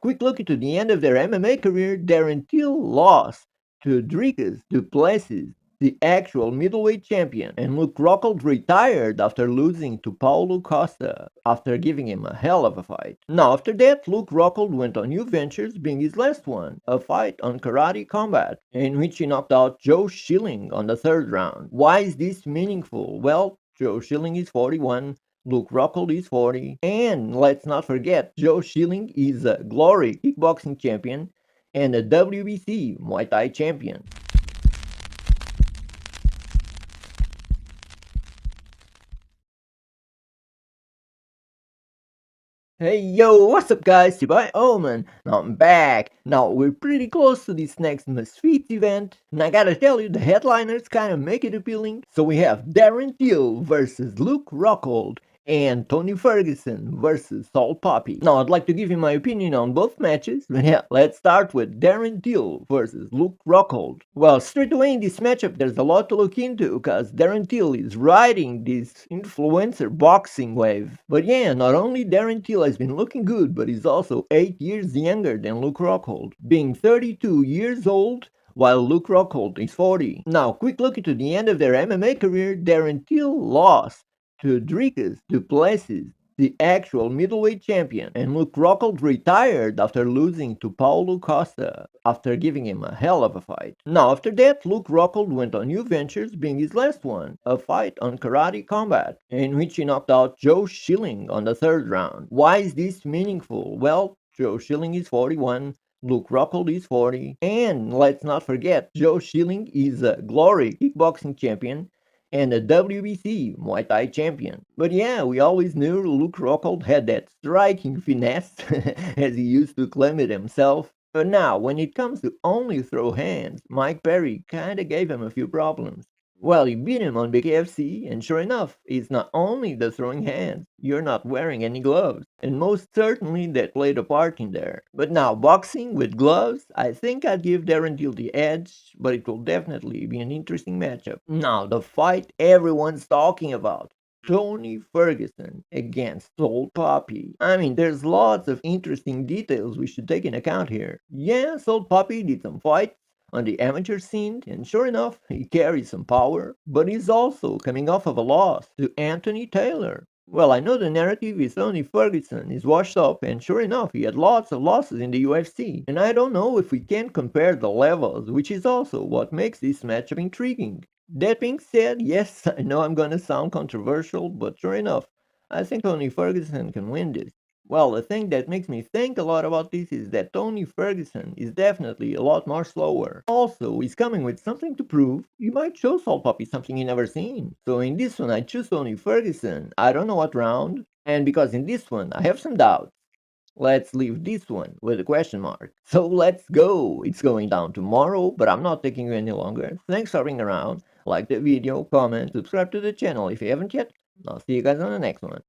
Quick look into the end of their MMA career, Darren Till lost to Dricus du Plessis, the actual middleweight champion, and Luke Rockhold retired after losing to Paulo Costa after giving him a hell of a fight. Now after that, Luke Rockhold went on new ventures, being his last one, a fight on Karate Combat, in which he knocked out Joe Schilling on the third round. Why is this meaningful? Well, Joe Schilling is 41, Luke Rockhold is 40, and let's not forget, Joe Schilling is a Glory kickboxing champion and a WBC Muay Thai champion. Hey yo, what's up guys, it's your boy Omen. Now I'm back. Now we're pretty close to this next misfits event, and I gotta tell you, the headliners kinda make it appealing. So we have Darren Till versus Luke Rockhold and Tony Ferguson versus Saul Poppy. Now I'd like to give you my opinion on both matches, but yeah, let's start with Darren Till versus Luke Rockhold. Well, straight away in this matchup there's a lot to look into, cause Darren Till is riding this influencer boxing wave. But yeah, not only Darren Till has been looking good, but he's also 8 years younger than Luke Rockhold, being 32 years old while Luke Rockhold is 40. Now, quick look into the end of their MMA career, Darren Till lost to Dricus du Plessis, the actual middleweight champion, and Luke Rockhold retired after losing to Paulo Costa after giving him a hell of a fight. Now after that, Luke Rockhold went on new ventures, being his last one, a fight on Karate Combat, in which he knocked out Joe Schilling on the third round. Why is this meaningful? Well, Joe Schilling is 41, Luke Rockhold is 40, and let's not forget, Joe Schilling is a Glory kickboxing champion and a WBC Muay Thai champion. But yeah, we always knew Luke Rockhold had that striking finesse, as he used to claim it himself. But now, when it comes to only throw hands, Mike Perry kinda gave him a few problems. Well, he beat him on BKFC, and sure enough, it's not only the throwing hands, you're not wearing any gloves, and most certainly that played a part in there. But now, boxing with gloves, I think I'd give Darren Till the edge, but it will definitely be an interesting matchup. Now, the fight everyone's talking about. Tony Ferguson against Soul Poppy. I mean, there's lots of interesting details we should take in account here. Yeah, Soul Poppy did some fights on the amateur scene, and sure enough, he carries some power, but he's also coming off of a loss to Anthony Taylor. Well, I know the narrative is Tony Ferguson is washed up, and sure enough, he had lots of losses in the UFC. And I don't know if we can compare the levels, which is also what makes this matchup intriguing. That being said, yes, I know I'm gonna sound controversial, but sure enough, I think Tony Ferguson can win this. Well, the thing that makes me think a lot about this is that Tony Ferguson is definitely a lot more slower. Also, he's coming with something to prove. He might show Salt Puppy something he never seen. So in this one, I choose Tony Ferguson. I don't know what round, and because in this one, I have some doubts. Let's leave this one with a question mark. So let's go! It's going down tomorrow, but I'm not taking you any longer. Thanks for being around. Like the video, comment, subscribe to the channel if you haven't yet. I'll see you guys on the next one.